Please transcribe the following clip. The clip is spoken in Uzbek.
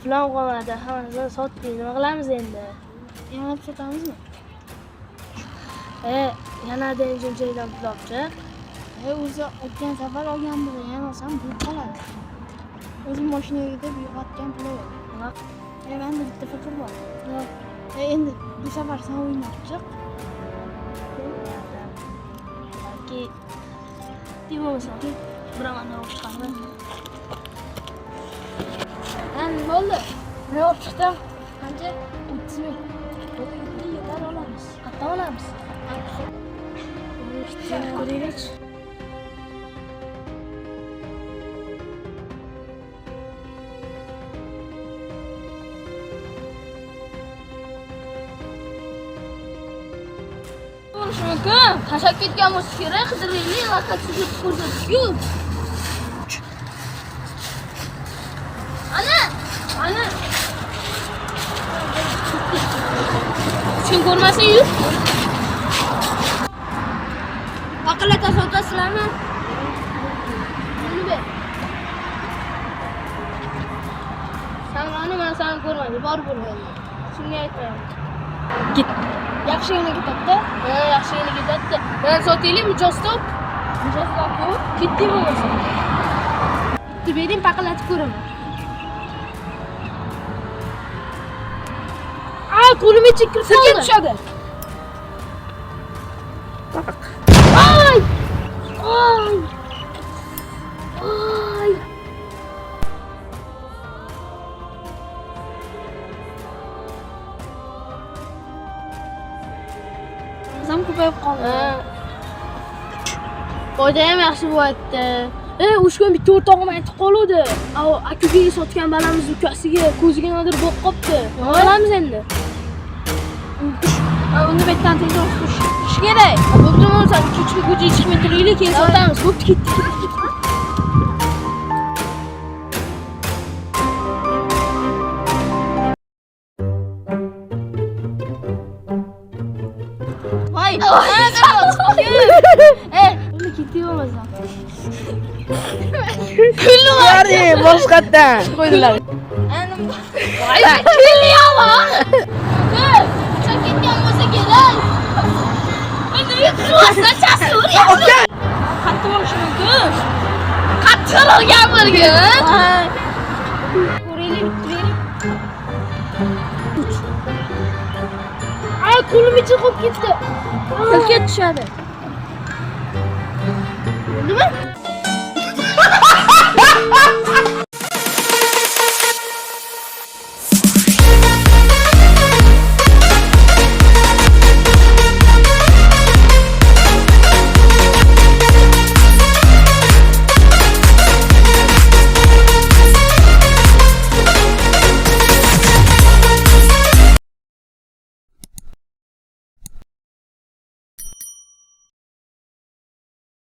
pulam qolmadi. Hammasini sotdik. Nima qilamiz endi? Yana sotamizmi? Yana denjinchaydan pul olibchi. O'zi o'tgan safar olgan puli yana olsam bo'lib qoladi. O'zim mashinaga deb yo'qotgan puli yo'q. Menda bitta fikr bor. Endi bu safar sen o'ynab chiq. Balki bo'lmasa biromandan o'qib chiqaman. Nima bo'ldi? Nima olib chiqdim? Qancha? 30 ming. Yetar olamiz. Qatdan olamiz? Ko'raylik. Bo'lishi mumkin. Tashab ketgan bo'lsa kerak, qidiraylik, lokatsiyaga ko'rsatishgu. Ana. Sen ko'rmasang yur. Aqlata sotasizlarmi? Buni ber. Sen men seni ko'rmadim, bor bo'lmaydi. Shunga aytmayman. Git. Yaxshigina ketadi-da. Yaxshigina ketadi. Men sotaylik, mijoz top. Mijoz top-ku. Ketdi bo'lmasa. Bitta bering, paqalatib ko'raman. Qo'limga chekirib Silga tushadi. Ay! Qizim ko'payib qoldi. Foyda ham yaxshi bo'lyapti. O'sha kun bitta o'rtog'im aytib qoluvdi. Akaga sotgan balamiz ukasiga ko'ziga nodir bo'lib qopti. Nima qilamiz endi? Uni betdan tezroq tutish kerak. Bo'pti bo'lsa, ko'chga chiqmay turaylik, keyin sotamiz. Bo'pti, ketdi. Voy, Uni ketdi bo'lmasa. Qari boshqatdan qo'ydilar. voy, kelyapmi? Sen ketgan bo'lsa kerak. Endi yo'qsa chasur. Qattiq bo'lishi mumkin. Qattiqroq gapirgin. Ko'raylik, bitiraylik. Qo'lim ichi qolib ketdi. Silga tushadi. Nima?